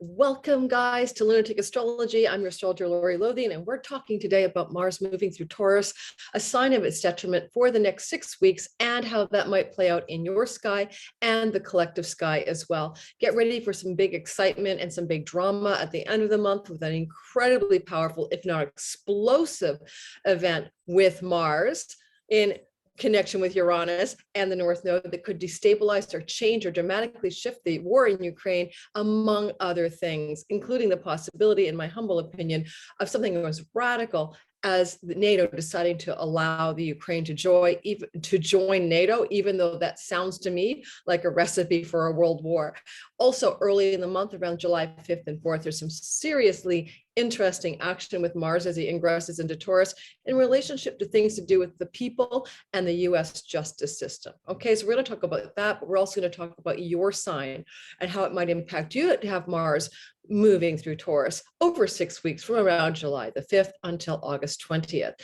Welcome, guys, to Lunatic Astrology. I'm your astrologer, Lori Lothian, and we're talking today about Mars moving through Taurus, a sign of its detriment for the next 6 weeks, and how that might play out in your sky and the collective sky as well. Get ready for some big excitement and some big drama at the end of the month with an incredibly powerful, if not explosive, event with Mars in connection with Uranus and the North Node that could destabilize or change or dramatically shift the war in Ukraine, among other things, including the possibility, in my humble opinion, of something as radical as NATO deciding to allow the Ukraine to join NATO, even though that sounds to me like a recipe for a world war. Also, early in the month, around July 5th and 4th, there's some seriously interesting action with Mars as he ingresses into Taurus in relationship to things to do with the people and the US justice system. Okay, so we're going to talk about that, but we're also going to talk about your sign and how it might impact you to have Mars moving through Taurus over 6 weeks from around July the 5th until August 20th.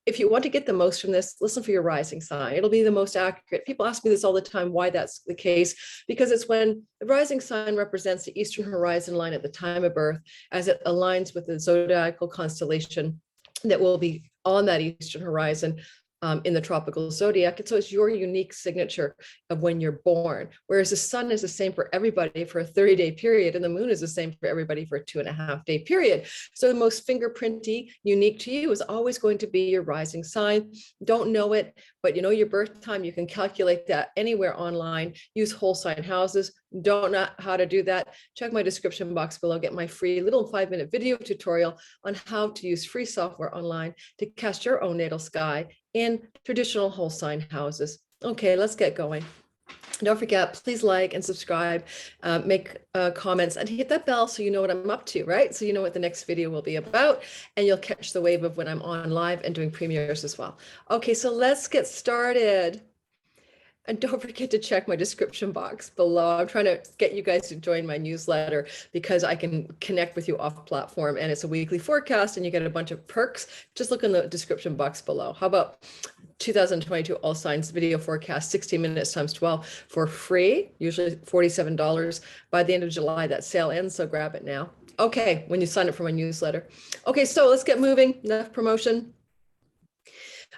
If you want to get the most from this, listen for your rising sign. It'll be the most accurate. People ask me this all the time, why that's the case, because it's when the rising sign represents the eastern horizon line at the time of birth, as it aligns with the zodiacal constellation that will be on that eastern horizon in the tropical zodiac. And so it's your unique signature of when you're born, whereas the sun is the same for everybody for a 30-day period, and the moon is the same for everybody for a 2.5-day period. So the most fingerprinty, unique to you, is always going to be your rising sign. Don't know it, but you know your birth time. You can calculate that anywhere online. Use whole sign houses. Don't know how to do that? Check my description box below. Get my free little 5-minute video tutorial on how to use free software online to cast your own natal sky in traditional whole sign houses. Okay, let's get going. Don't forget, please like and subscribe, make comments, and hit that bell so you know what I'm up to, right? So you know what the next video will be about, and you'll catch the wave of when I'm on live and doing premieres as well. Okay, so let's get started. And don't forget to check my description box below. I'm trying to get you guys to join my newsletter because I can connect with you off platform, and it's a weekly forecast and you get a bunch of perks. Just look in the description box below. How about 2022 All Signs video forecast, 60 minutes times 12 for free, usually $47. By the end of July, that sale ends, so grab it now. Okay, when you sign up for my newsletter. Okay, so let's get moving. Enough promotion.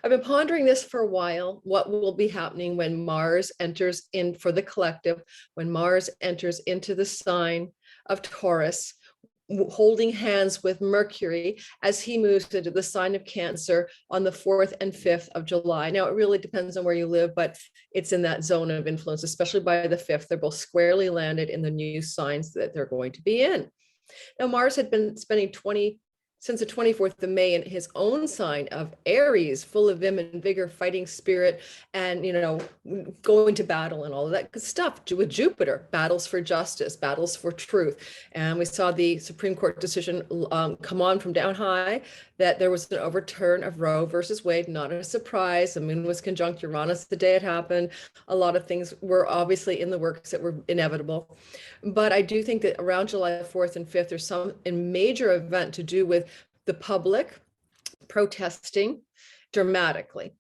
I've been pondering this for a while, what will be happening when Mars enters in for the collective, when Mars enters into the sign of Taurus, holding hands with Mercury as he moves into the sign of Cancer on the 4th and 5th of July. Now, it really depends on where you live, but it's in that zone of influence, especially by the 5th. They're both squarely landed in the new signs that they're going to be in. Now, Mars had been spending since the 24th of May in his own sign of Aries, full of vim and vigor, fighting spirit, and, you know, going to battle and all of that good stuff with Jupiter, battles for justice, battles for truth. And we saw the Supreme Court decision come on from down high that there was an overturn of Roe versus Wade, not a surprise. The moon was conjunct Uranus the day it happened. A lot of things were obviously in the works that were inevitable. But I do think that around July 4th and 5th, there's some major event to do with the public protesting dramatically.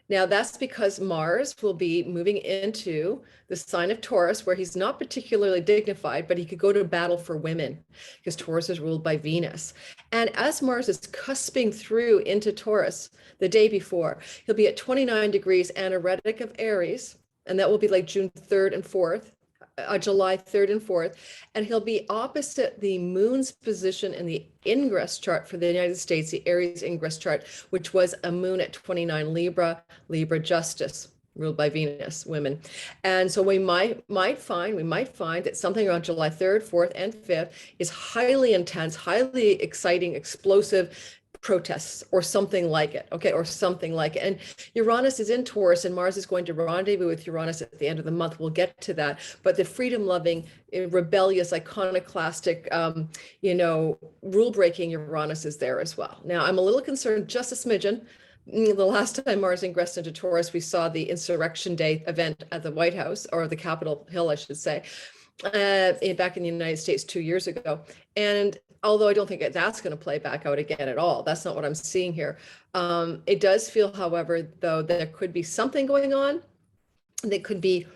Now, that's because Mars will be moving into the sign of Taurus, where he's not particularly dignified, but he could go to battle for women because Taurus is ruled by Venus. And as Mars is cusping through into Taurus the day before, he'll be at 29 degrees anaretic of Aries, and that will be like June 3rd and 4th. July 3rd and 4th, and he'll be opposite the moon's position in the ingress chart for the United States, the Aries ingress chart, which was a moon at 29 Libra, Libra justice, ruled by Venus, women. And so we might find that something around July 3rd, 4th, and 5th is highly intense, highly exciting, explosive protests or something like it, okay, or something like it. And Uranus is in Taurus, and Mars is going to rendezvous with Uranus at the end of the month. We'll get to that. But the freedom-loving, rebellious, iconoclastic, rule-breaking Uranus is there as well. Now, I'm a little concerned, just a smidgen. The last time Mars ingressed into Taurus, we saw the Insurrection Day event at the White House, or the Capitol Hill, I should say, back in the United States 2 years ago. And although I don't think that's going to play back out again at all, that's not what I'm seeing here. It does feel, however, though, that there could be something going on that could be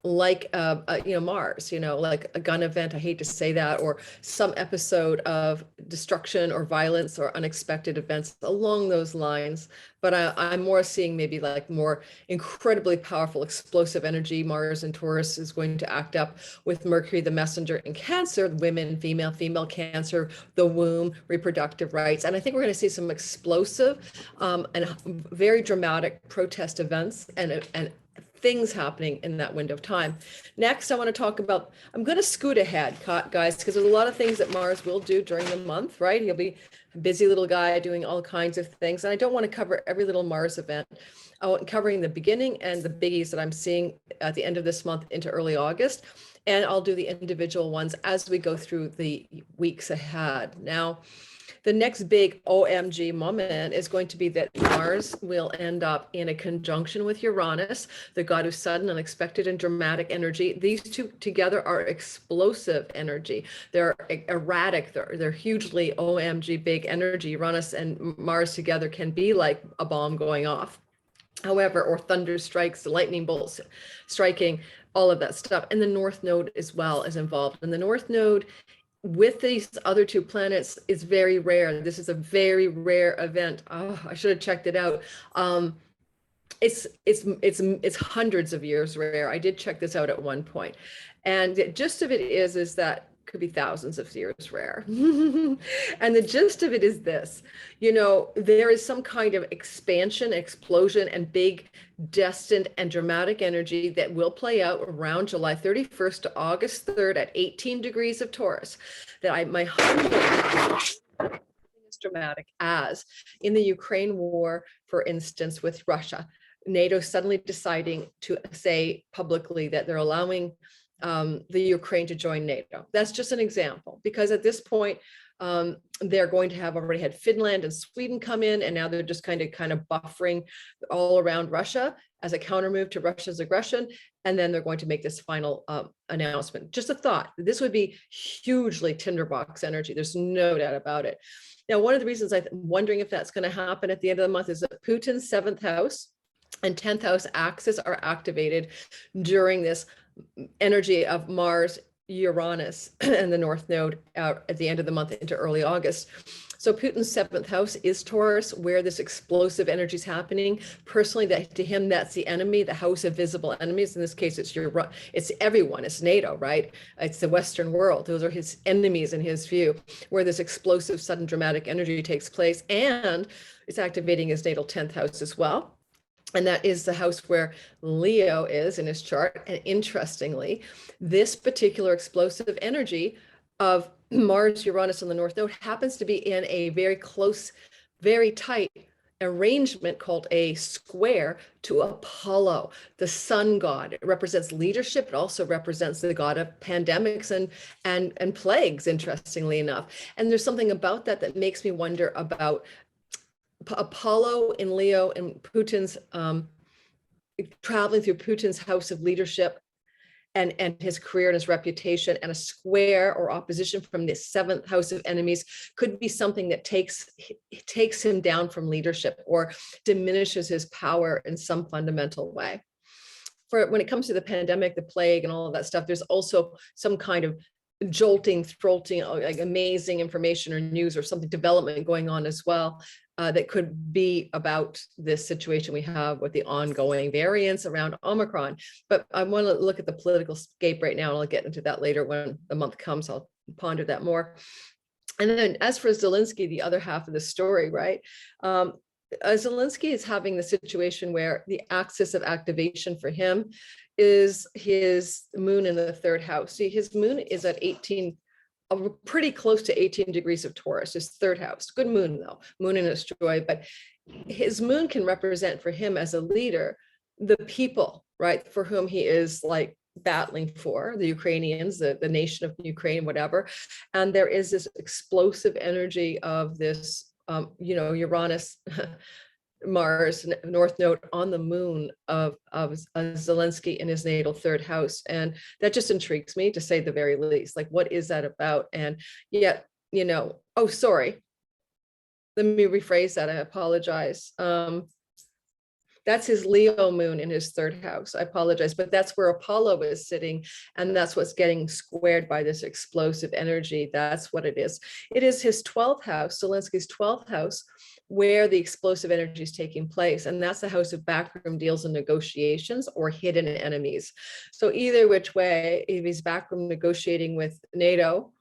Mars, like a gun event. I hate to say that, or some episode of destruction or violence or unexpected events along those lines. But I'm more seeing maybe like more incredibly powerful, explosive energy. Mars and Taurus is going to act up with Mercury, the messenger, in Cancer, women, female Cancer, the womb, reproductive rights. And I think we're going to see some explosive and very dramatic protest events and things happening in that window of time. Next, I want to talk about, I'm going to scoot ahead, guys, because there's a lot of things that Mars will do during the month, right? He'll be a busy little guy doing all kinds of things. And I don't want to cover every little Mars event. I want covering the beginning and the biggies that I'm seeing at the end of this month into early August. And I'll do the individual ones as we go through the weeks ahead. Now, the next big OMG moment is going to be that Mars will end up in a conjunction with Uranus, the god of sudden, unexpected, and dramatic energy. These two together are explosive energy. They're erratic. They're hugely OMG big energy. Uranus and Mars together can be like a bomb going off. However, or thunder strikes, lightning bolts striking, all of that stuff. And the North Node as well is involved. And the North Node with these other two planets is very rare. This is a very rare event. Oh, I should have checked it out. It's hundreds of years rare. I did check this out at one point. And the gist of it is that could be thousands of years rare. And the gist of it is this, there is some kind of expansion, explosion, and big destined and dramatic energy that will play out around July 31st to August 3rd at 18 degrees of Taurus. My humble is dramatic as in the Ukraine war, for instance, with Russia, NATO suddenly deciding to say publicly that they're allowing the Ukraine to join NATO. That's just an example, because at this point, they're going to have already had Finland and Sweden come in, and now they're just kind of buffering all around Russia as a countermove to Russia's aggression. And then they're going to make this final announcement. Just a thought, this would be hugely tinderbox energy. There's no doubt about it. Now, one of the reasons I'm wondering if that's going to happen at the end of the month is that Putin's 7th house and 10th house axis are activated during this energy of Mars, Uranus, and the North Node at the end of the month into early August. So Putin's 7th house is Taurus, where this explosive energy is happening. Personally, to him, that's the enemy, the house of visible enemies. In this case, it's everyone. It's NATO, right? It's the Western world. Those are his enemies in his view, where this explosive, sudden, dramatic energy takes place. And it's activating his natal 10th house as well. And that is the house where Leo is in his chart. And interestingly, this particular explosive energy of Mars, Uranus, and the North Node happens to be in a very close, very tight arrangement called a square to Apollo, the sun god. It represents leadership. It also represents the god of pandemics and plagues, interestingly enough. And there's something about that makes me wonder about Apollo in Leo and Putin's traveling through Putin's house of leadership and his career and his reputation, and a square or opposition from the 7th house of enemies could be something that takes him down from leadership or diminishes his power in some fundamental way. When it comes to the pandemic, the plague, and all of that stuff, there's also some kind of jolting, like amazing information or news or something development going on as well. That could be about this situation we have with the ongoing variants around Omicron. But I want to look at the political scape right now, and I'll get into that later when the month comes. I'll ponder that more. And then as for Zelensky, the other half of the story, right? Zelensky is having the situation where the axis of activation for him is his moon in the 3rd house. See, his moon is at pretty close to 18 degrees of Taurus, his 3rd house. Good moon though, moon in asteroid, but his moon can represent for him as a leader, the people, right, for whom he is like battling for, the Ukrainians, the nation of Ukraine, whatever. And there is this explosive energy of this, Uranus, Mars, North Node on the moon of Zelensky in his natal 3rd house. And that just intrigues me, to say the very least. Like, what is that about? And yet, oh, sorry. Let me rephrase that. I apologize. That's his Leo moon in his third house. I apologize, but that's where Apollo is sitting. And that's what's getting squared by this explosive energy. That's what it is. It is his 12th house, Zelensky's 12th house, where the explosive energy is taking place. And that's the house of backroom deals and negotiations or hidden enemies. So either which way, if he's backroom negotiating with NATO,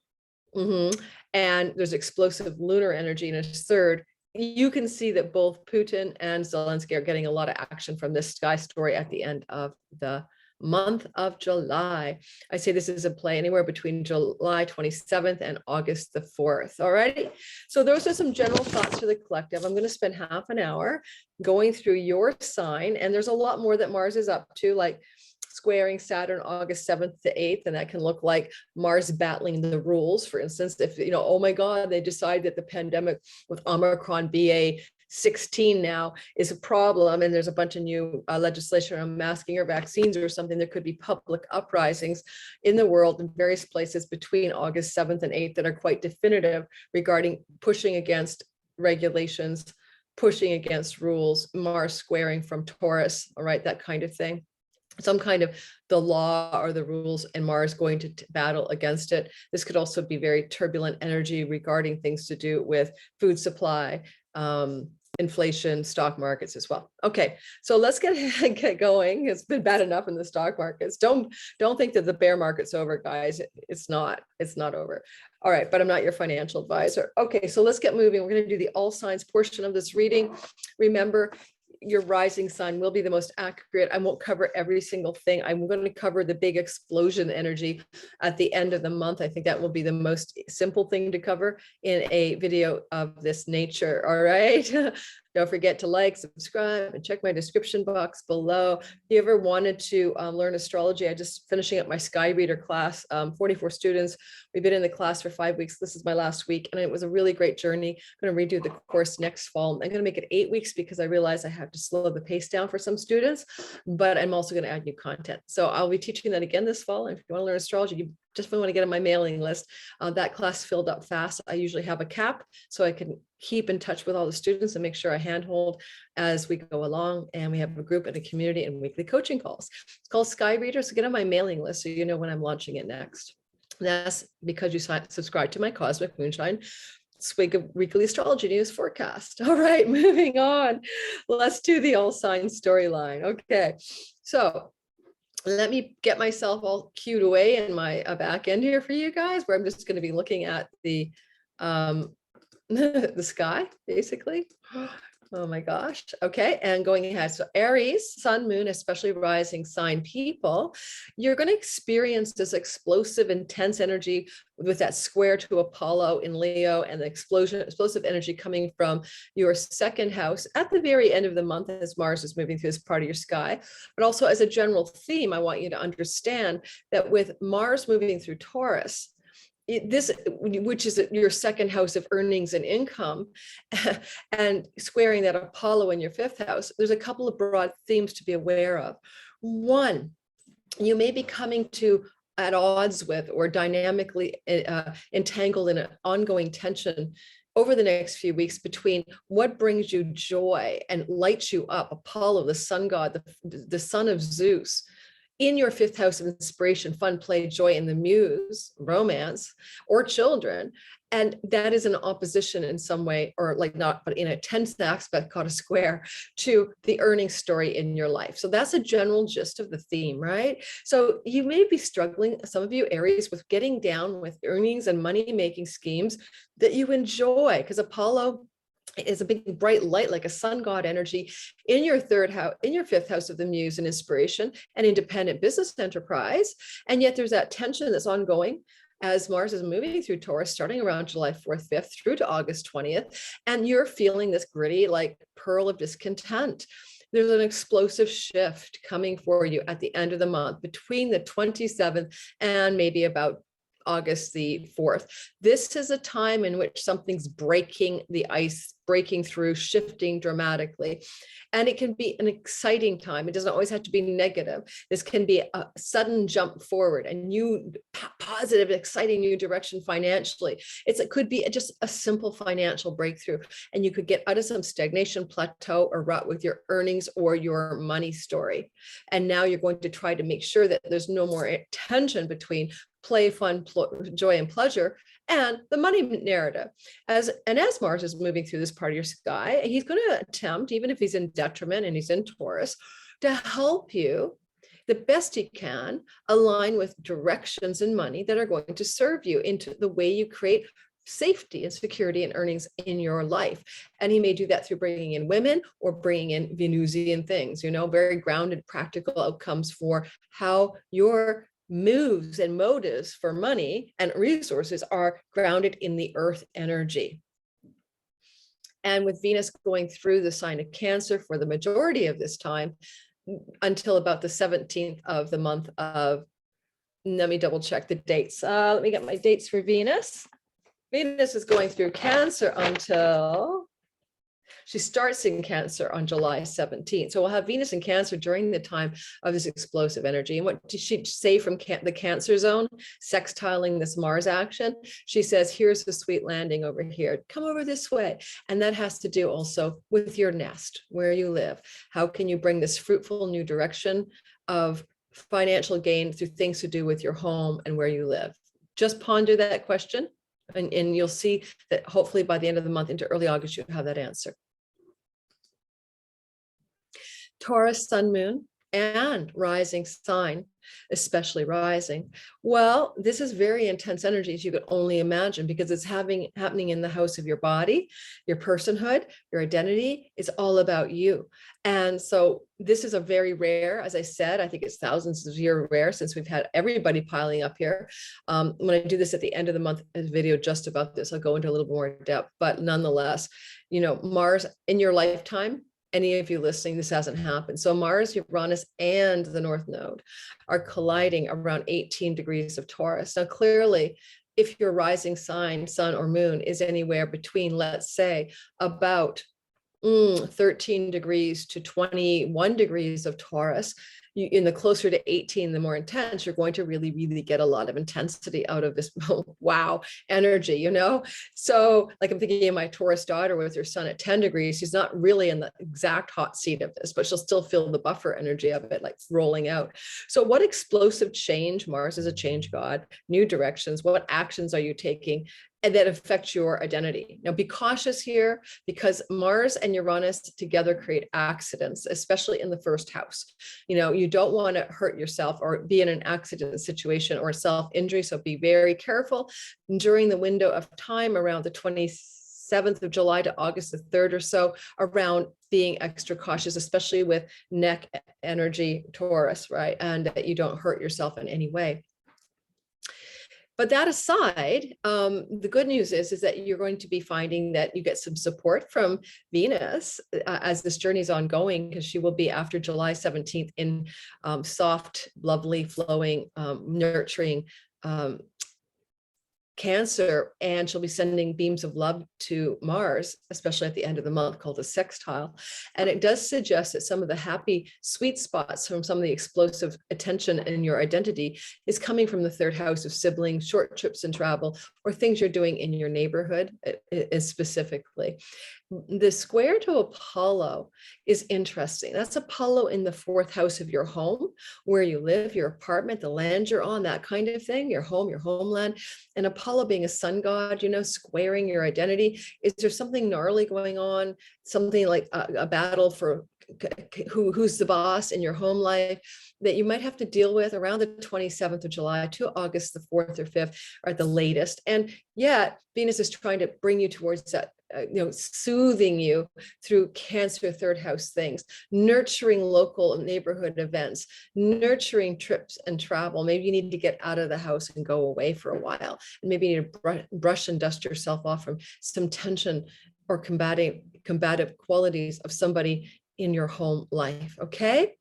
and there's explosive lunar energy in his third, you can see that both Putin and Zelensky are getting a lot of action from this sky story at the end of the month of July. I say this is a play anywhere between July 27th and August the 4th. All right. So those are some general thoughts for the collective. I'm going to spend half an hour going through your sign. And there's a lot more that Mars is up to, like squaring Saturn August 7th to 8th, and that can look like Mars battling the rules. For instance, if, you know, oh my God, they decide that the pandemic with Omicron BA.16 now is a problem, and there's a bunch of new legislation on masking or vaccines or something, there could be public uprisings in the world in various places between August 7th and 8th that are quite definitive regarding pushing against regulations, pushing against rules, Mars squaring from Taurus, all right, that kind of thing. Some kind of the law or the rules, and Mars going to battle against it. This could also be very turbulent energy regarding things to do with food supply, inflation, stock markets as well. Okay, so let's get going. It's been bad enough in the stock markets. Don't think that the bear market's over, guys. It's not over. All right, but I'm not your financial advisor. Okay, so let's get moving. We're going to do the all signs portion of this reading. Remember, your rising sign will be the most accurate. I won't cover every single thing. I'm going to cover the big explosion energy at the end of the month. I think that will be the most simple thing to cover in a video of this nature. All right. Don't forget to like, subscribe, and check my description box below. If you ever wanted to learn astrology, I just finishing up my Sky Reader class, 44 students. We've been in the class for 5 weeks. This is my last week, and it was a really great journey. I'm going to redo the course next fall. I'm going to make it 8 weeks because I realize I have to slow the pace down for some students, but I'm also going to add new content. So I'll be teaching that again this fall. And if you want to learn astrology, you just want to get on my mailing list. That class filled up fast. I usually have a cap so I can keep in touch with all the students and make sure I handhold as we go along. And we have a group and a community and weekly coaching calls. It's called Sky Reader. So get on my mailing list so you know when I'm launching it next. That's because you subscribe to my Cosmic Moonshine Swig of Weekly Astrology News forecast. All right, moving on. Let's do the all signs storyline. Okay, so let me get myself all cued away in my back end here for you guys, where I'm just going to be looking at the the sky, basically. Oh my gosh. Okay. And going ahead. So Aries, sun, moon, especially rising sign people, you're going to experience this explosive, intense energy with that square to Apollo in Leo, and the explosive energy coming from your second house at the very end of the month as Mars is moving through this part of your sky. But also as a general theme, I want you to understand that with Mars moving through Taurus, this, which is your second house of earnings and income, and squaring that Apollo in your fifth house, there's a couple of broad themes to be aware of. One, you may be coming to at odds with or dynamically entangled in an ongoing tension over the next few weeks between what brings you joy and lights you up, Apollo, the sun god, the son of Zeus, in your fifth house of inspiration, fun, play, joy, and the muse, romance, or children. And that is an opposition in some way, or like not, but in a tense aspect called a square to the earning story in your life. So that's a general gist of the theme, right? So you may be struggling, some of you Aries, with getting down with earnings and money-making schemes that you enjoy, because Apollo is a big bright light, like a sun god energy in your third house, in your fifth house of the muse and inspiration and independent business enterprise. And yet there's that tension that's ongoing as Mars is moving through Taurus, starting around July 4th, 5th through to August 20th. And you're feeling this gritty, like pearl of discontent. There's an explosive shift coming for you at the end of the month between the 27th and maybe about August the 4th. This is a time in which something's breaking the ice, breaking through, shifting dramatically. And it can be an exciting time. It doesn't always have to be negative. This can be a sudden jump forward, a new positive, exciting new direction financially. It could be just a simple financial breakthrough, and you could get out of some stagnation, plateau, or rut with your earnings or your money story. And now you're going to try to make sure that there's no more tension between play, fun, joy, and pleasure, and the money narrative. As Mars is moving through this part of your sky, he's going to attempt, even if he's in detriment and he's in Taurus, to help you the best he can align with directions in money that are going to serve you into the way you create safety and security and earnings in your life. And he may do that through bringing in women or bringing in Venusian things, very grounded, practical outcomes for how your moves and motives for money and resources are grounded in the earth energy. And with Venus going through the sign of Cancer for the majority of this time, until about the 17th of the month of, let me double check the dates. Let me get my dates for Venus. Venus is going through Cancer until she starts in Cancer on July 17th. So we'll have Venus in Cancer during the time of this explosive energy. And what did she say from the Cancer zone, sextiling this Mars action? She says, here's the sweet landing over here. Come over this way. And that has to do also with your nest, where you live. How can you bring this fruitful new direction of financial gain through things to do with your home and where you live? Just ponder that question. And you'll see that hopefully by the end of the month into early August, you'll have that answer. Taurus, sun, moon, and rising sign, especially rising. Well, this is very intense energy, as you could only imagine, because it's happening in the house of your body, your personhood, your identity. It's all about you. And so this is a very rare, as I said, I think it's thousands of year rare since we've had everybody piling up here. When I do this at the end of the month, a video just about this, I'll go into a little more depth, but nonetheless, Mars in your lifetime, any of you listening, this hasn't happened. So Mars, Uranus, and the North Node are colliding around 18 degrees of Taurus. Now, clearly, if your rising sign, sun or moon, is anywhere between, let's say, about 13 degrees to 21 degrees of Taurus, in the closer to 18, the more intense, you're going to really, really get a lot of intensity out of this wow energy, So like I'm thinking of my Taurus daughter with her sun at 10 degrees, she's not really in the exact hot seat of this, but she'll still feel the buffer energy of it, like rolling out. So what explosive change, Mars is a change god, new directions, what actions are you taking and that affect your identity? Now, be cautious here, because Mars and Uranus together create accidents, especially in the first house. You don't want to hurt yourself or be in an accident situation or self-injury. So be very careful during the window of time around the 27th of July to August the 3rd or so, around being extra cautious, especially with neck energy, Taurus, right? And that you don't hurt yourself in any way. But that aside, the good news is that you're going to be finding that you get some support from Venus as this journey is ongoing, because she will be after July 17th in soft, lovely, flowing, nurturing Cancer, and she'll be sending beams of love to Mars, especially at the end of the month, called a sextile. And it does suggest that some of the happy, sweet spots from some of the explosive attention in your identity is coming from the third house of siblings, short trips and travel, or things you're doing in your neighborhood specifically. The square to Apollo is interesting. That's Apollo in the fourth house of your home, where you live, your apartment, the land you're on, that kind of thing, your home, your homeland. And Apollo being a sun god, squaring your identity. Is there something gnarly going on? Something like a battle for who's the boss in your home life that you might have to deal with around the 27th of July to August the 4th or 5th, or at the latest. And yet Venus is trying to bring you towards that, soothing you through Cancer third house things, nurturing local neighborhood events, nurturing trips and travel. Maybe you need to get out of the house and go away for a while. And maybe you need to brush and dust yourself off from some tension or combative qualities of somebody in your home life. Okay.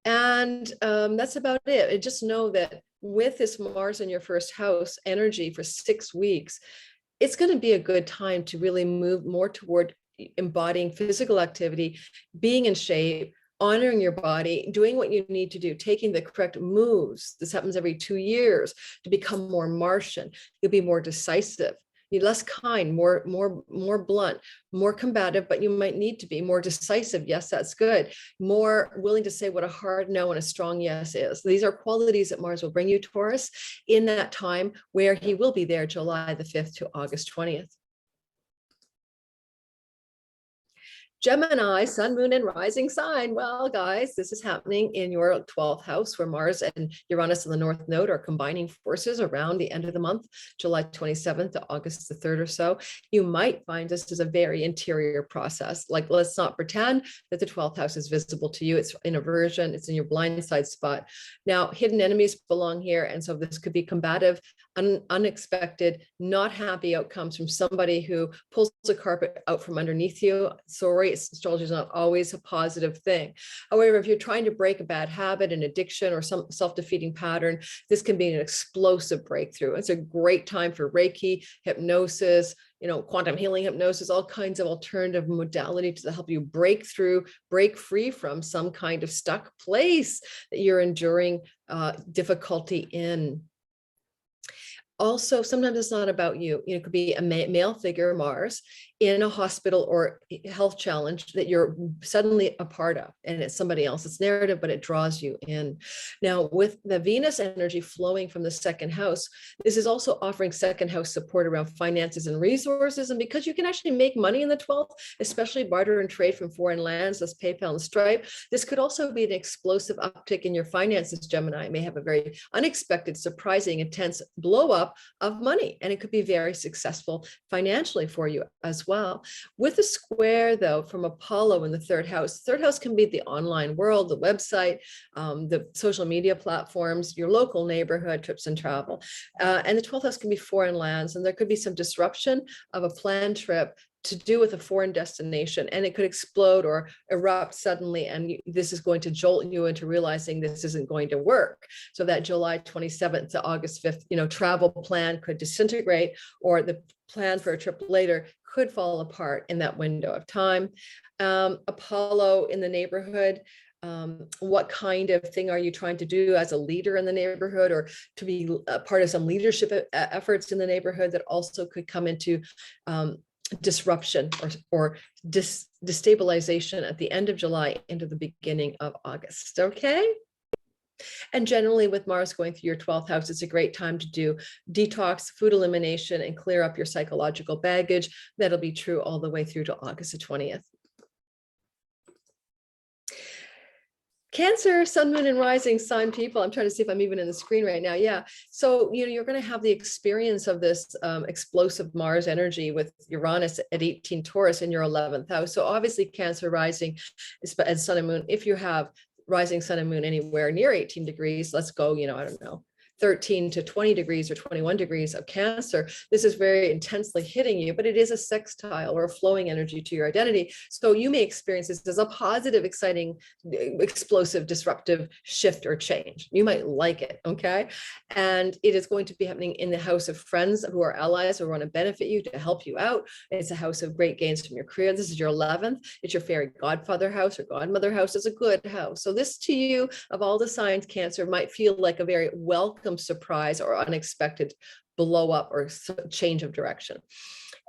And that's about it. I just know that with this Mars in your first house energy for 6 weeks, it's going to be a good time to really move more toward embodying physical activity, being in shape, honoring your body, doing what you need to do, taking the correct moves. This happens every 2 years to become more Martian. You'll be more decisive. You're less kind, more blunt, more combative, but you might need to be more decisive. Yes, that's good. More willing to say what a hard no and a strong yes is. These are qualities that Mars will bring you, Taurus, in that time where he will be there July the 5th to August 20th. Gemini, sun, moon, and rising sign. Well, guys, this is happening in your 12th house where Mars and Uranus in the North Node are combining forces around the end of the month, July 27th to August the 3rd or so. You might find this is a very interior process. Like, let's not pretend that the 12th house is visible to you. It's in aversion, it's in your blind side spot. Now, hidden enemies belong here. And so this could be combative, unexpected, not happy outcomes from somebody who pulls the carpet out from underneath you. Sorry, astrology is not always a positive thing. However, if you're trying to break a bad habit, an addiction, or some self-defeating pattern, this can be an explosive breakthrough. It's a great time for Reiki, hypnosis, quantum healing hypnosis, all kinds of alternative modalities to help you break through, break free from some kind of stuck place that you're enduring difficulty in. Also, sometimes it's not about you. It could be a male figure, Mars, in a hospital or health challenge that you're suddenly a part of, and it's somebody else's narrative, but it draws you in. Now, with the Venus energy flowing from the second house, this is also offering second house support around finances and resources. And because you can actually make money in the 12th, especially barter and trade from foreign lands, that's PayPal and Stripe, this could also be an explosive uptick in your finances, Gemini. It may have a very unexpected, surprising, intense blow up of money, and it could be very successful financially for you as well. With a square, though, from Apollo in the third house can be the online world, the website, the social media platforms, your local neighborhood, trips and travel. And the 12th house can be foreign lands, and there could be some disruption of a planned trip to do with a foreign destination, and it could explode or erupt suddenly, and this is going to jolt you into realizing this isn't going to work. So that July 27th to August 5th, travel plan could disintegrate, or the plan for a trip later could fall apart in that window of time. Apollo in the neighborhood. What kind of thing are you trying to do as a leader in the neighborhood, or to be a part of some leadership efforts in the neighborhood that also could come into disruption or destabilization at the end of July into the beginning of August. Okay. And generally, with Mars going through your 12th house, it's a great time to do detox, food elimination, and clear up your psychological baggage. That'll be true all the way through to August the 20th. Cancer, sun, moon, and rising sign people. I'm trying to see if I'm even in the screen right now. Yeah. So, you're going to have the experience of this explosive Mars energy with Uranus at 18 Taurus in your 11th house. So obviously Cancer rising and sun and moon, if you have rising sun and moon anywhere near 18 degrees, let's go, I don't know, 13 to 20 degrees or 21 degrees of Cancer, this is very intensely hitting you, but it is a sextile or a flowing energy to your identity. So you may experience this as a positive, exciting, explosive, disruptive shift or change. You might like it, okay? And it is going to be happening in the house of friends who are allies who want to benefit you, to help you out. It's a house of great gains from your career. This is your 11th. It's your fairy godfather house or godmother house. It's a good house. So this to you, of all the signs, Cancer, might feel like a very welcome surprise or unexpected blow up or change of direction.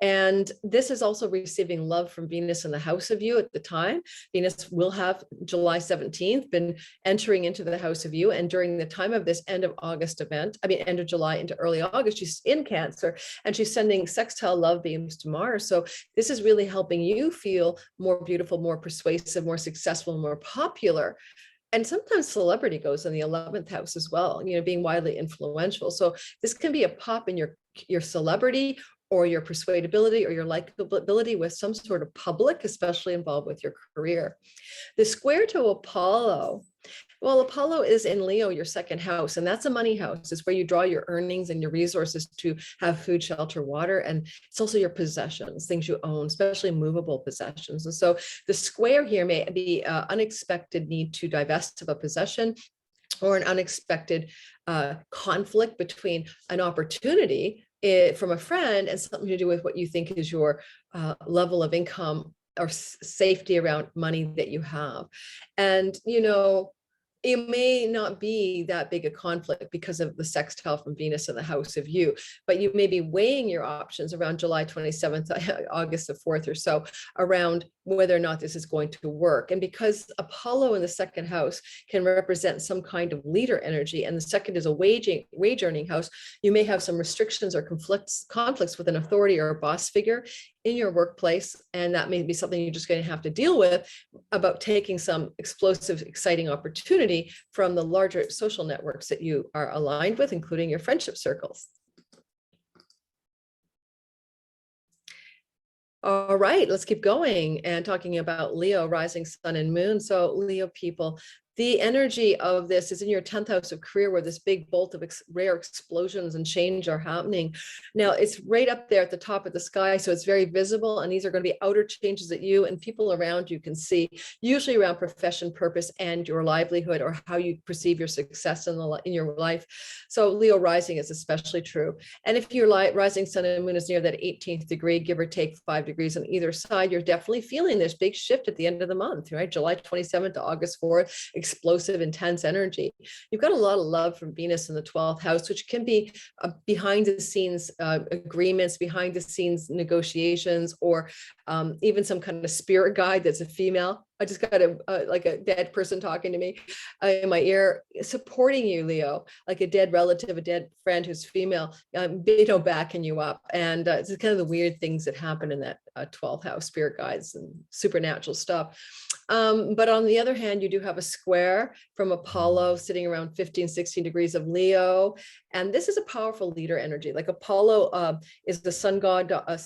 And this is also receiving love from Venus in the house of you at the time. Venus will have July 17th been entering into the house of you. And during the time of this end of August event, end of July into early August, she's in Cancer and she's sending sextile love beams to Mars. So this is really helping you feel more beautiful, more persuasive, more successful, more popular. And sometimes celebrity goes in the 11th house as well, being widely influential. So this can be a pop in your celebrity or your persuadability or your likability with some sort of public, especially involved with your career. The square to Apollo, well, Apollo is in Leo, your second house, and that's a money house. It's where you draw your earnings and your resources to have food, shelter, water, and it's also your possessions, things you own, especially movable possessions. And so the square here may be an unexpected need to divest of a possession, or an unexpected conflict between an opportunity from a friend, and something to do with what you think is your level of income or safety around money that you have. And, you know, it may not be that big a conflict because of the sextile from Venus in the house of you, but you may be weighing your options around July 27th, August the 4th or so, around whether or not this is going to work. And because Apollo in the second house can represent some kind of leader energy, and the second is a wage earning house, you may have some restrictions or conflicts with an authority or a boss figure in your workplace. And that may be something you're just going to have to deal with, about taking some explosive, exciting opportunity from the larger social networks that you are aligned with, including your friendship circles. All right, let's keep going and talking about Leo, rising sun and moon. So Leo people, the energy of this is in your 10th house of career, where this big bolt of rare explosions and change are happening. Now it's right up there at the top of the sky, so it's very visible, and these are going to be outer changes that you and people around you can see, usually around profession, purpose, and your livelihood, or how you perceive your success in your life. So Leo rising is especially true. And if your rising sun and moon is near that 18th degree, give or take 5 degrees on either side, you're definitely feeling this big shift at the end of the month, right? July 27th to August 4th, explosive, intense energy. You've got a lot of love from Venus in the 12th house, which can be behind the scenes agreements, behind the scenes negotiations, or even some kind of spirit guide that's a female. I just got like a dead person talking to me in my ear, supporting you, Leo, like a dead relative, a dead friend who's female, backing you up. And it's kind of the weird things that happen in that 12th house, spirit guides and supernatural stuff. But on the other hand, you do have a square from Apollo sitting around 15, 16 degrees of Leo. And this is a powerful leader energy. Like Apollo is the sun god, a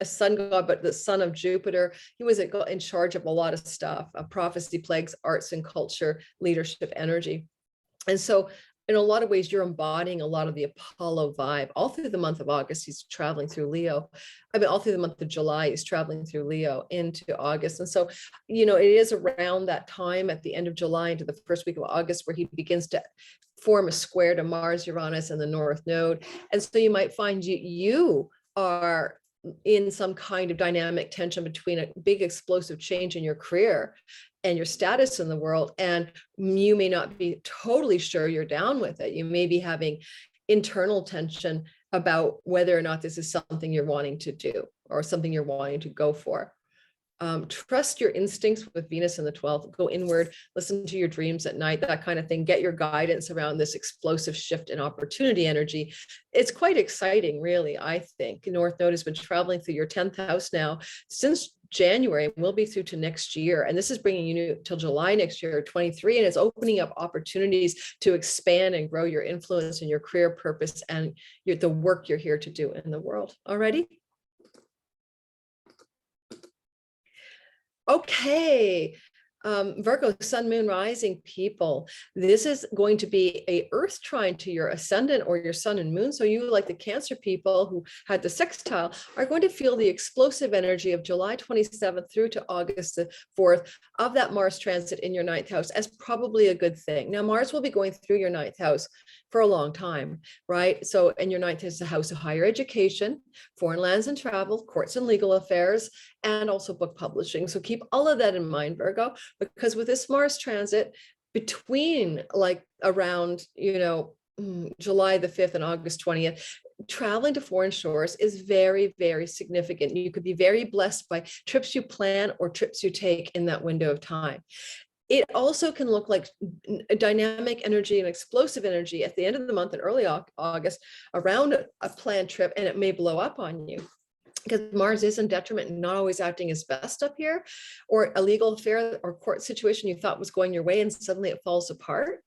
sun god, but the son of Jupiter. He was in charge of a lot of stuff, prophecy, plagues, arts and culture, leadership energy. And so in a lot of ways, you're embodying a lot of the Apollo vibe. All through the month of August, he's traveling through Leo. I mean, all through the month of July, he's traveling through Leo into August. And so, you know, it is around that time at the end of July into the first week of August where he begins to form a square to Mars, Uranus, and the North Node. And so you might find you are in some kind of dynamic tension between a big explosive change in your career and your status in the world. And you may not be totally sure you're down with it. You may be having internal tension about whether or not this is something you're wanting to do or something you're wanting to go for. Trust your instincts with Venus in the 12th, go inward, listen to your dreams at night, that kind of thing. Get your guidance around this explosive shift in opportunity energy. It's quite exciting, really, I think. North Node has been traveling through your 10th house now since January, and we'll be through to next year. And this is bringing you till July next year, 23, and it's opening up opportunities to expand and grow your influence and your career purpose and the work you're here to do in the world. Alrighty? Okay, Virgo, sun, moon, rising people. This is going to be a Earth trine to your ascendant or your sun and moon. So you, like the Cancer people who had the sextile, are going to feel the explosive energy of July 27th through to August the 4th of that Mars transit in your 9th house as probably a good thing. Now, Mars will be going through your 9th house for a long time, right? So, and your 9th is the house of higher education, foreign lands and travel, courts and legal affairs, and also book publishing. So keep all of that in mind, Virgo, because with this Mars transit between like around, you know, July the 5th and August 20th, traveling to foreign shores is very, very significant. You could be very blessed by trips you plan or trips you take in that window of time. It also can look like a dynamic energy and explosive energy at the end of the month in early August around a planned trip, and it may blow up on you. Because Mars is in detriment and not always acting his best up here, or a legal affair or court situation you thought was going your way and suddenly it falls apart.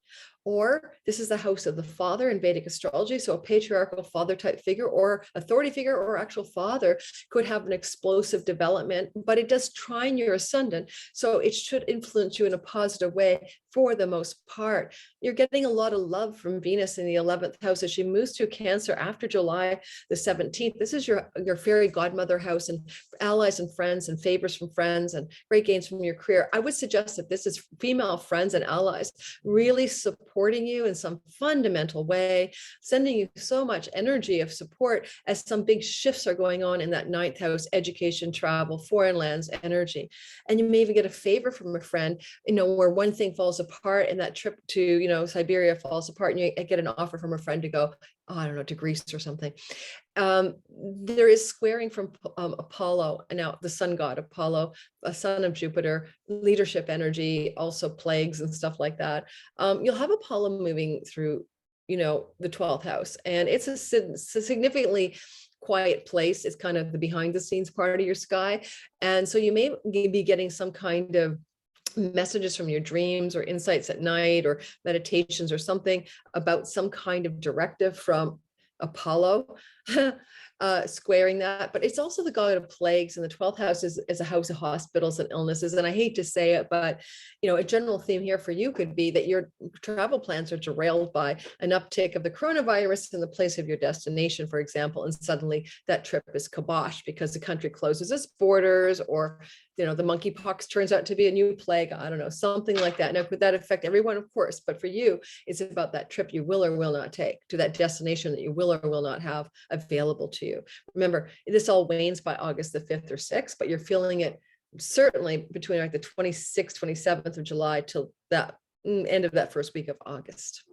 Or this is the house of the father in Vedic astrology. So a patriarchal father type figure or authority figure or actual father could have an explosive development, but it does trine your ascendant. So it should influence you in a positive way for the most part. You're getting a lot of love from Venus in the 11th house as she moves to Cancer after July the 17th. This is your fairy godmother house allies and friends and favors from friends and great gains from your career, I would suggest that this is female friends and allies really supporting you in some fundamental way, sending you so much energy of support as some big shifts are going on in that ninth house, education, travel, foreign lands energy. And you may even get a favor from a friend, where one thing falls apart and that trip to, Siberia falls apart, and you get an offer from a friend to go, I don't know, to Greece or something. There is squaring from Apollo, and now the sun god Apollo, a son of Jupiter, leadership energy, also plagues and stuff like that. You'll have Apollo moving through, the 12th house, and it's a significantly quiet place. It's kind of the behind the scenes part of your sky. And so you may be getting some kind of messages from your dreams or insights at night or meditations or something about some kind of directive from Apollo, squaring that. But it's also the god of plagues, and the 12th house is a house of hospitals and illnesses. And I hate to say it, but a general theme here for you could be that your travel plans are derailed by an uptick of the coronavirus in the place of your destination, for example, and suddenly that trip is kiboshed because the country closes its borders, or the monkeypox turns out to be a new plague. I don't know, something like that. Now, could that affect everyone? Of course, but for you, it's about that trip you will or will not take to that destination that you will or will not have available to you. Remember, this all wanes by August the 5th or 6th, but you're feeling it certainly between like the 26th, 27th of July till that end of that first week of August.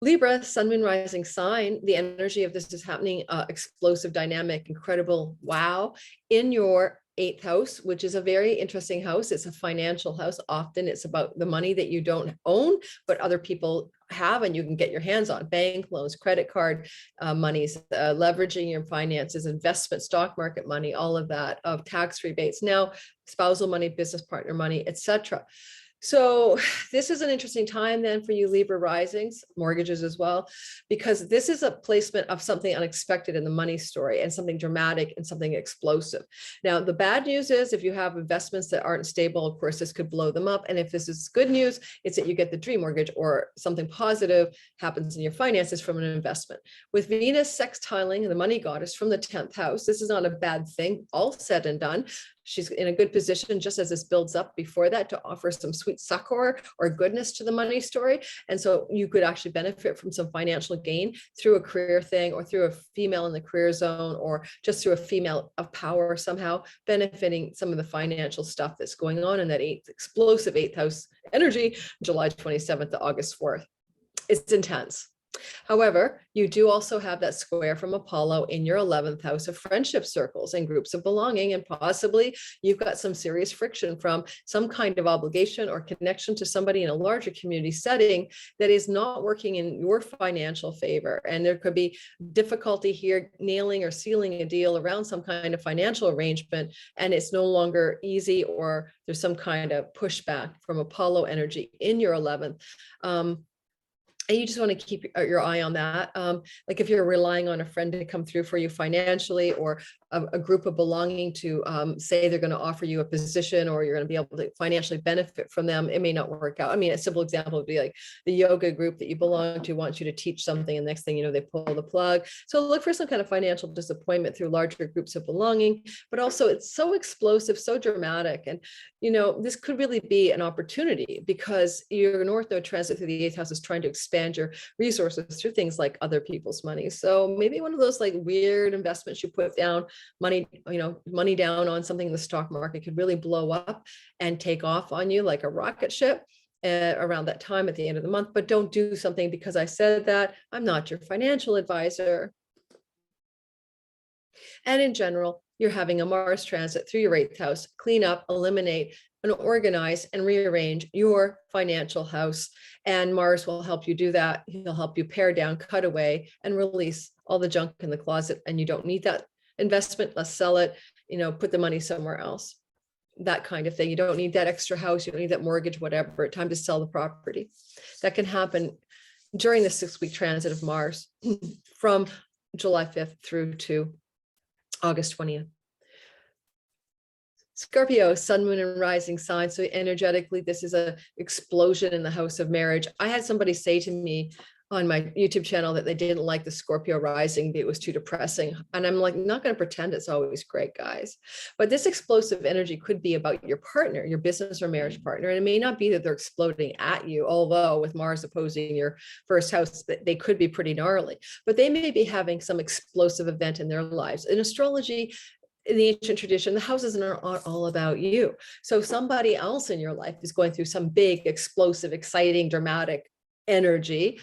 Libra, sun, moon, rising sign, the energy of this is happening, explosive, dynamic, incredible, wow, in your 8th house, which is a very interesting house. It's a financial house. Often it's about the money that you don't own, but other people have, and you can get your hands on: bank loans, credit card monies, leveraging your finances, investment, stock market money, all of that, of tax rebates, now spousal money, business partner money, etc. So this is an interesting time then for you Libra risings, mortgages as well, because this is a placement of something unexpected in the money story, and something dramatic and something explosive. Now, the bad news is if you have investments that aren't stable, of course, this could blow them up. And if this is good news, it's that you get the dream mortgage or something positive happens in your finances from an investment. With Venus sextiling the money goddess from the 10th house, this is not a bad thing, all said and done. She's in a good position, just as this builds up before that, to offer some sweet succor or goodness to the money story. And so you could actually benefit from some financial gain through a career thing, or through a female in the career zone, or just through a female of power somehow benefiting some of the financial stuff that's going on in that explosive 8th house energy, July 27th to August 4th. It's intense. However, you do also have that square from Apollo in your 11th house of friendship circles and groups of belonging, and possibly you've got some serious friction from some kind of obligation or connection to somebody in a larger community setting that is not working in your financial favor. And there could be difficulty here nailing or sealing a deal around some kind of financial arrangement, and it's no longer easy, or there's some kind of pushback from Apollo energy in your 11th. And you just want to keep your eye on that. Like if you're relying on a friend to come through for you financially, or a group of belonging to say they're going to offer you a position, or you're going to be able to financially benefit from them, it may not work out. I mean, a simple example would be like the yoga group that you belong to wants you to teach something, and next thing you know, they pull the plug. So look for some kind of financial disappointment through larger groups of belonging, but also it's so explosive, so dramatic. And, this could really be an opportunity, because your North Node transit through the 8th house is trying to expand your resources through things like other people's money. So maybe one of those like weird investments you put down money, money down on something in the stock market could really blow up and take off on you like a rocket ship around that time at the end of the month. But don't do something because I said that. I'm not your financial advisor. And in general, you're having a Mars transit through your 8th house. Clean up, eliminate, and organize and rearrange your financial house. And Mars will help you do that. He'll help you pare down, cut away, and release all the junk in the closet. And you don't need that investment. Let's sell it, put the money somewhere else. That kind of thing. You don't need that extra house. You don't need that mortgage, whatever. Time to sell the property. That can happen during the 6-week transit of Mars from July 5th through to August 20th. Scorpio, sun, moon, and rising sign. So energetically, this is an explosion in the house of marriage. I had somebody say to me on my YouTube channel that they didn't like the Scorpio rising, it was too depressing. And I'm like, not going to pretend it's always great, guys. But this explosive energy could be about your partner, your business or marriage partner. And it may not be that they're exploding at you, although with Mars opposing your first house, they could be pretty gnarly, but they may be having some explosive event in their lives. In astrology, in the ancient tradition, the houses are all about you. So somebody else in your life is going through some big, explosive, exciting, dramatic energy.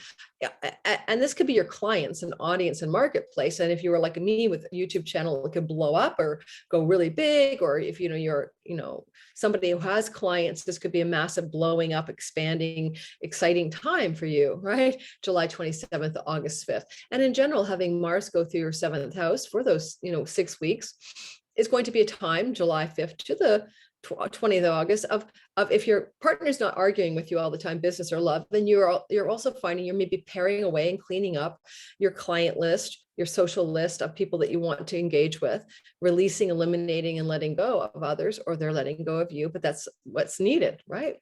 And this could be your clients and audience and marketplace. And if you were like me with a YouTube channel, it could blow up or go really big. Or if you're somebody who has clients, this could be a massive blowing up, expanding, exciting time for you, right? July 27th to August 5th. And in general, having Mars go through your 7th house for those 6 weeks is going to be a time, July 5th to the 20th of August, of if your partner's not arguing with you all the time, business or love, then you're also finding you're maybe paring away and cleaning up your client list, your social list of people that you want to engage with, releasing, eliminating, and letting go of others, or they're letting go of you, but that's what's needed, right?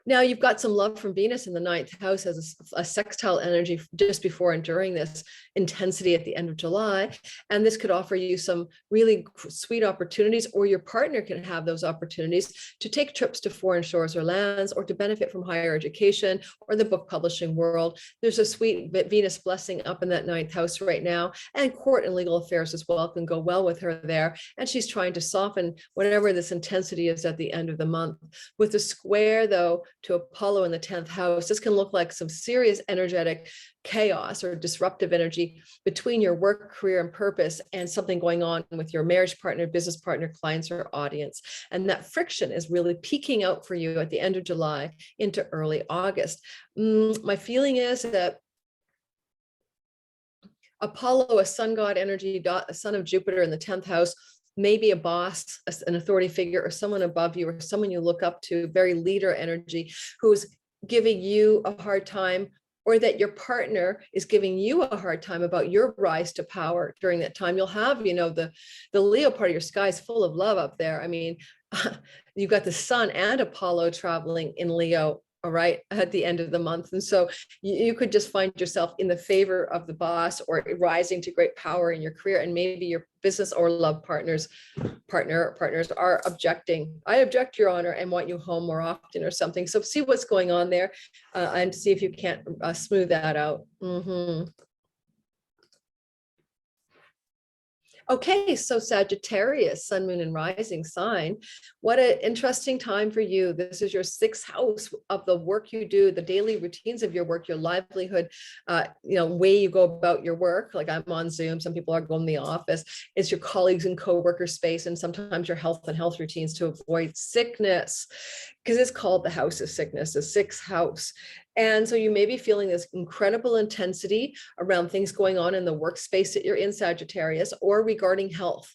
Now you've got some love from Venus in the 9th house as a sextile energy just before and during this intensity at the end of July. And this could offer you some really sweet opportunities, or your partner can have those opportunities to take trips to foreign shores or lands, or to benefit from higher education or the book publishing world. There's a sweet Venus blessing up in that 9th house right now, and court and legal affairs as well can go well with her there. And she's trying to soften whatever this intensity is at the end of the month. With the square, though, to Apollo in the 10th house, this can look like some serious energetic chaos or disruptive energy between your work, career, and purpose, and something going on with your marriage partner, business partner, clients, or audience. And that friction is really peaking out for you at the end of July into early August. My feeling is that Apollo, a sun god energy, a son of Jupiter in the 10th house, maybe a boss, an authority figure, or someone above you, or someone you look up to, very leader energy, who's giving you a hard time, or that your partner is giving you a hard time about your rise to power during that time. You'll have, the Leo part of your sky is full of love up there. I mean, you've got the sun and Apollo traveling in Leo, all right, at the end of the month. And so you could just find yourself in the favor of the boss, or rising to great power in your career. And maybe your business or love partners are objecting. I object, Your Honor, and want you home more often or something. So see what's going on there, and see if you can't smooth that out. Okay, so Sagittarius, sun, moon, and rising sign. What an interesting time for you. This is your 6th house of the work you do, the daily routines of your work, your livelihood, way you go about your work. Like I'm on Zoom, some people are going to the office. It's your colleagues and co-worker space, and sometimes your health routines to avoid sickness, because it's called the house of sickness, the 6th house. And so you may be feeling this incredible intensity around things going on in the workspace that you're in, Sagittarius, or regarding health.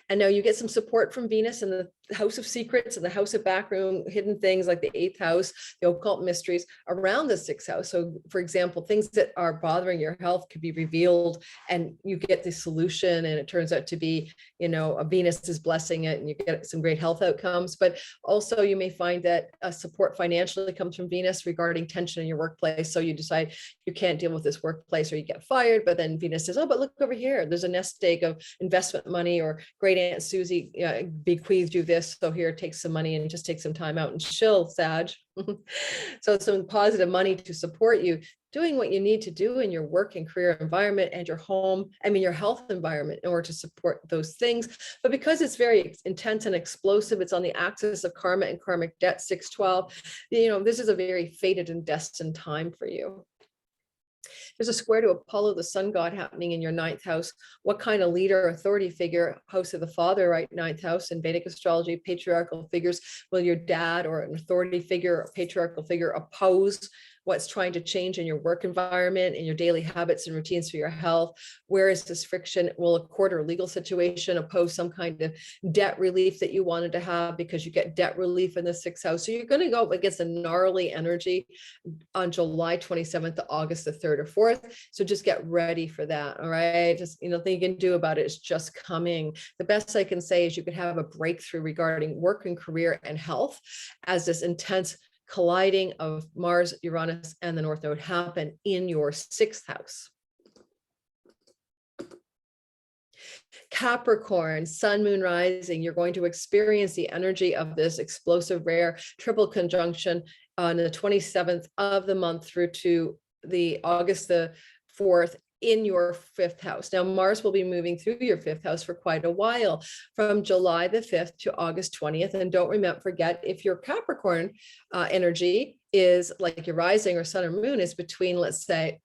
And now you get some support from Venus in the house of secrets and the house of backroom hidden things, like the 8th house, the occult mysteries around the 6th house. So for example, things that are bothering your health could be revealed, and you get the solution, and it turns out to be, a Venus is blessing it, and you get some great health outcomes. But also you may find that support financially comes from Venus regarding tension in your workplace. So you decide you can't deal with this workplace, or you get fired, but then Venus says, oh, but look over here, there's a nest egg of investment money, or great Aunt Susie bequeathed you this, so here, take some money and just take some time out and chill, Sag. So some positive money to support you doing what you need to do in your work and career environment, and your your health environment, in order to support those things. But because it's very intense and explosive, it's on the axis of karma and karmic debt, 612, this is a very fated and destined time for you. There's a square to Apollo, the sun god, happening in your 9th house. What kind of leader, authority figure, house of the father, right? 9th house in Vedic astrology, patriarchal figures. Will your dad or an authority figure, a patriarchal figure, oppose what's trying to change in your work environment, in your daily habits and routines for your health? Where is this friction? Will a court or legal situation oppose some kind of debt relief that you wanted to have, because you get debt relief in the 6th house? So you're going to go against a gnarly energy on July 27th to August the 3rd or 4th. So just get ready for that. All right. Just, nothing you can do about it. It's just coming. The best I can say is you could have a breakthrough regarding work and career and health as this intense colliding of Mars, Uranus, and the North Node happen in your 6th house. Capricorn, Sun, Moon, Rising, you're going to experience the energy of this explosive, rare triple conjunction on the 27th of the month through to the August the 4th in your 5th house. Now, Mars will be moving through your 5th house for quite a while, from July the 5th to August 20th. And don't forget, if your Capricorn energy is like your rising or sun or moon is between, let's say,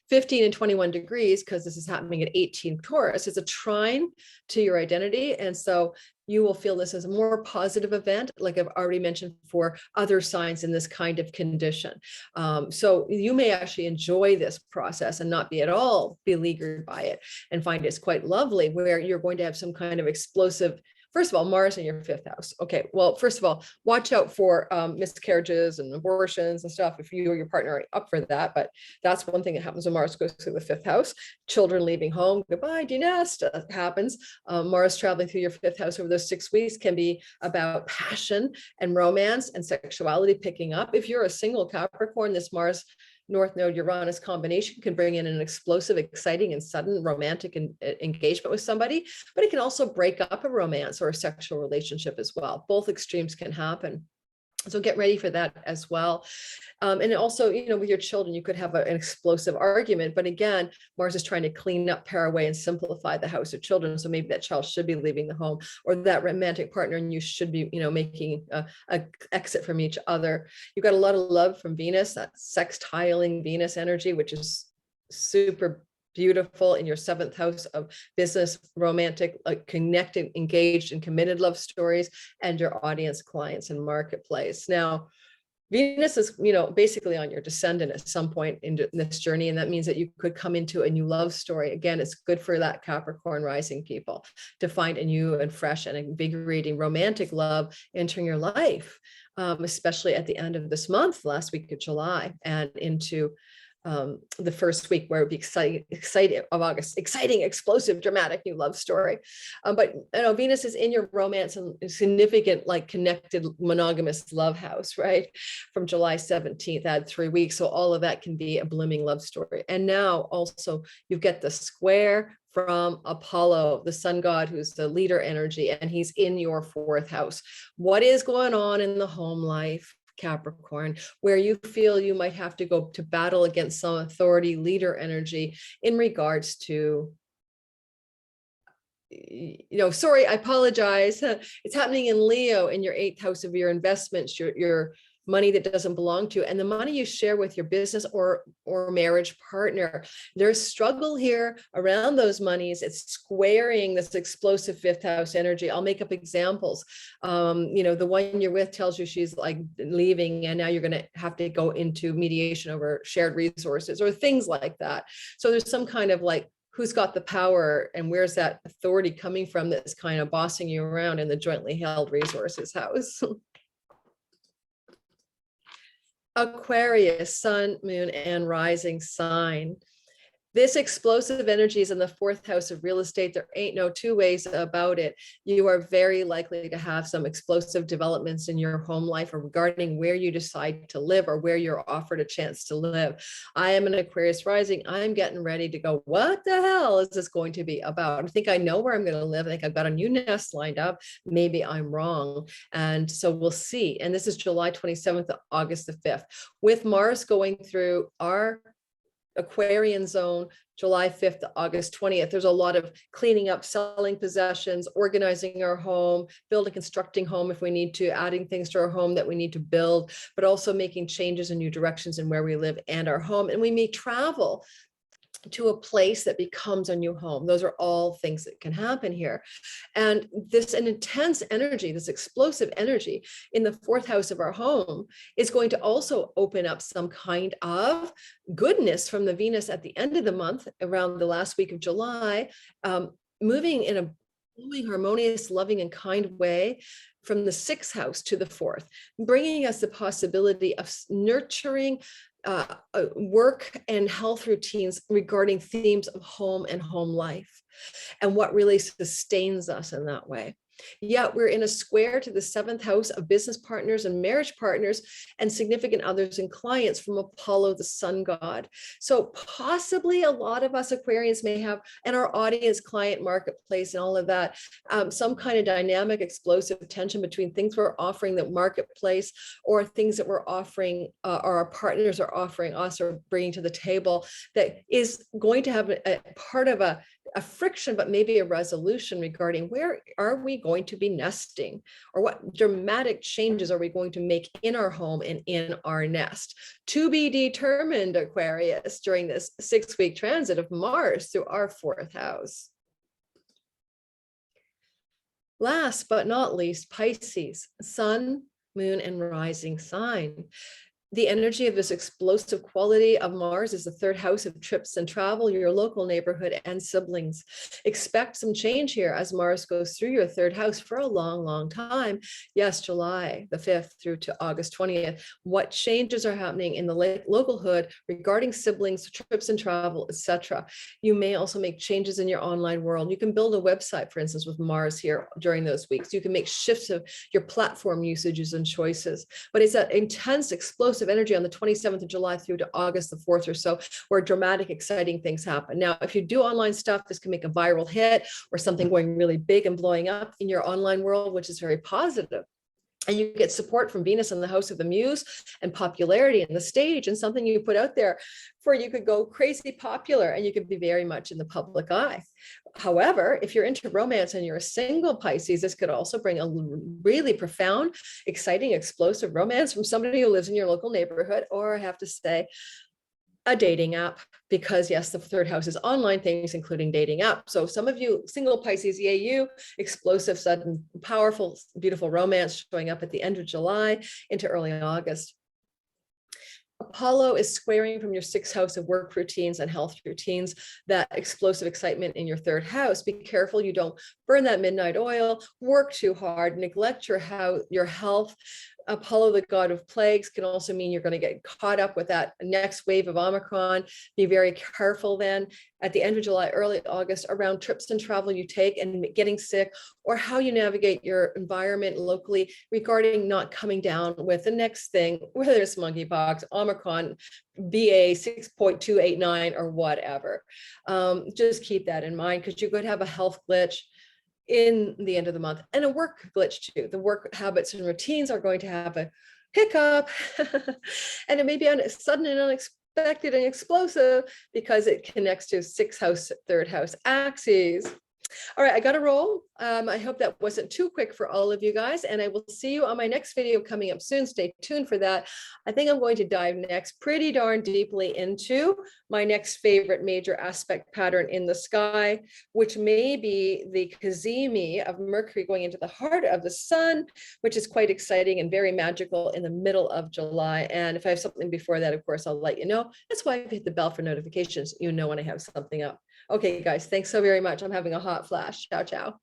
15 and 21 degrees, because this is happening at 18 Taurus, it's a trine to your identity. And so you will feel this as a more positive event, like I've already mentioned for other signs in this kind of condition. So you may actually enjoy this process and not be at all beleaguered by it and find it's quite lovely, where you're going to have some kind of explosive. First of all, Mars in your 5th house. Okay, well, first of all, watch out for miscarriages and abortions and stuff if you or your partner are up for that. But that's one thing that happens when Mars goes through the 5th house. Children leaving home, goodbye, denest, happens. Mars traveling through your 5th house over those 6 weeks can be about passion and romance and sexuality picking up. If you're a single Capricorn, this Mars North Node Uranus combination can bring in an explosive, exciting, and sudden romantic engagement with somebody, but it can also break up a romance or a sexual relationship as well. Both extremes can happen. So get ready for that as well. And also, with your children, you could have an explosive argument. But again, Mars is trying to clean up, pare away, and simplify the house of children. So maybe that child should be leaving the home, or that romantic partner, and you should be, making a exit from each other. You've got a lot of love from Venus, that sextiling Venus energy, which is super beautiful in your 7th house of business, romantic, connected, engaged, and committed love stories, and your audience, clients, and marketplace. Now, Venus is, basically on your descendant at some point in this journey. And that means that you could come into a new love story. Again, it's good for that Capricorn rising people to find a new and fresh and invigorating romantic love entering your life, especially at the end of this month, last week of July, and into the first week, where it would be exciting of August, exciting, explosive, dramatic new love story. But Venus is in your romance and significant, connected, monogamous love house, right? From July 17th, add 3 weeks. So all of that can be a blooming love story. And now also you get the square from Apollo, the sun god, who's the leader energy, and he's in your 4th house. What is going on in the home life, Capricorn, where you feel you might have to go to battle against some authority, leader energy in regards to, sorry, I apologize. It's happening in Leo, in your 8th house of your investments, your money that doesn't belong to you, and the money you share with your business or marriage partner. There's struggle here around those monies. It's squaring this explosive 5th house energy. I'll make up examples. The one you're with tells you she's leaving, and now you're going to have to go into mediation over shared resources or things like that. So there's some kind of who's got the power and where's that authority coming from that's kind of bossing you around in the jointly held resources house. Aquarius, sun, moon, and rising sign. This explosive energy is in the 4th house of real estate. There ain't no two ways about it. You are very likely to have some explosive developments in your home life or regarding where you decide to live or where you're offered a chance to live. I am an Aquarius rising. I'm getting ready to go, what the hell is this going to be about? I think I know where I'm going to live. I think I've got a new nest lined up. Maybe I'm wrong. And so we'll see. And this is July 27th to August the 5th. With Mars going through our Aquarian zone, July 5th to August 20th. There's a lot of cleaning up, selling possessions, organizing our home, building, constructing home if we need to, adding things to our home that we need to build, but also making changes in new directions in where we live and our home. And we may travel to a place that becomes a new home. Those are all things that can happen here. And an intense energy, this explosive energy in the 4th house of our home is going to also open up some kind of goodness from the Venus at the end of the month, around the last week of July, moving in a harmonious, loving, and kind way from the 6th house to the 4th, bringing us the possibility of nurturing work and health routines regarding themes of home and home life and what really sustains us in that way. Yet we're in a square to the 7th house of business partners and marriage partners and significant others and clients from Apollo, the sun god. So possibly a lot of us Aquarians may have, and our audience, client, marketplace, and all of that, some kind of dynamic, explosive tension between things we're offering the marketplace or things that we're offering, or our partners are offering us or bringing to the table, that is going to have a part of a friction, but maybe a resolution regarding where are we going to be nesting, or what dramatic changes are we going to make in our home and in our nest. To be determined, Aquarius, during this 6-week transit of Mars through our 4th house. Last but not least, Pisces, sun, moon, and rising sign. The energy of this explosive quality of Mars is the 3rd house of trips and travel, your local neighborhood, and siblings. Expect some change here as Mars goes through your 3rd house for a long, long time. Yes, July the 5th through to August 20th. What changes are happening in the local hood regarding siblings, trips and travel, etc. You may also make changes in your online world. You can build a website, for instance, with Mars here during those weeks. You can make shifts of your platform usages and choices. But it's that intense, explosive energy on the 27th of July through to August the 4th or so, where dramatic, exciting things happen. Now, if you do online stuff, this can make a viral hit or something going really big and blowing up in your online world, which is very positive. And you get support from Venus in the house of the muse and popularity in the stage, and something you put out there for you could go crazy popular and you could be very much in the public eye. However, if you're into romance and you're a single Pisces, this could also bring a really profound, exciting, explosive romance from somebody who lives in your local neighborhood, or I have to say, a dating app, because yes, the 3rd house is online things, including dating app. So some of you single Pisces, yay you, explosive, sudden, powerful, beautiful romance showing up at the end of July into early August. Apollo is squaring from your 6th house of work routines and health routines, that explosive excitement in your 3rd house. Be careful you don't burn that midnight oil, work too hard, neglect your health. Apollo, the god of plagues, can also mean you're going to get caught up with that next wave of Omicron. Be very careful then at the end of July, early August, around trips and travel you take and getting sick, or how you navigate your environment locally regarding not coming down with the next thing, whether it's monkeypox, Omicron, BA 6.289, or whatever. Just keep that in mind, because you could have a health glitch in the end of the month, and a work glitch too. The work habits and routines are going to have a hiccup and it may be sudden and unexpected and explosive because it connects to 6th house, 3rd house axes. All right, I got to roll. I hope that wasn't too quick for all of you guys, and I will see you on my next video coming up soon. Stay tuned for that. I think I'm going to dive next pretty darn deeply into my next favorite major aspect pattern in the sky, which may be the cazimi of Mercury going into the heart of the sun, which is quite exciting and very magical in the middle of July. And if I have something before that, of course, I'll let you know. That's why I've hit the bell for notifications. You know when I have something up. Okay, guys, thanks so very much. I'm having a hot flash. Ciao, ciao.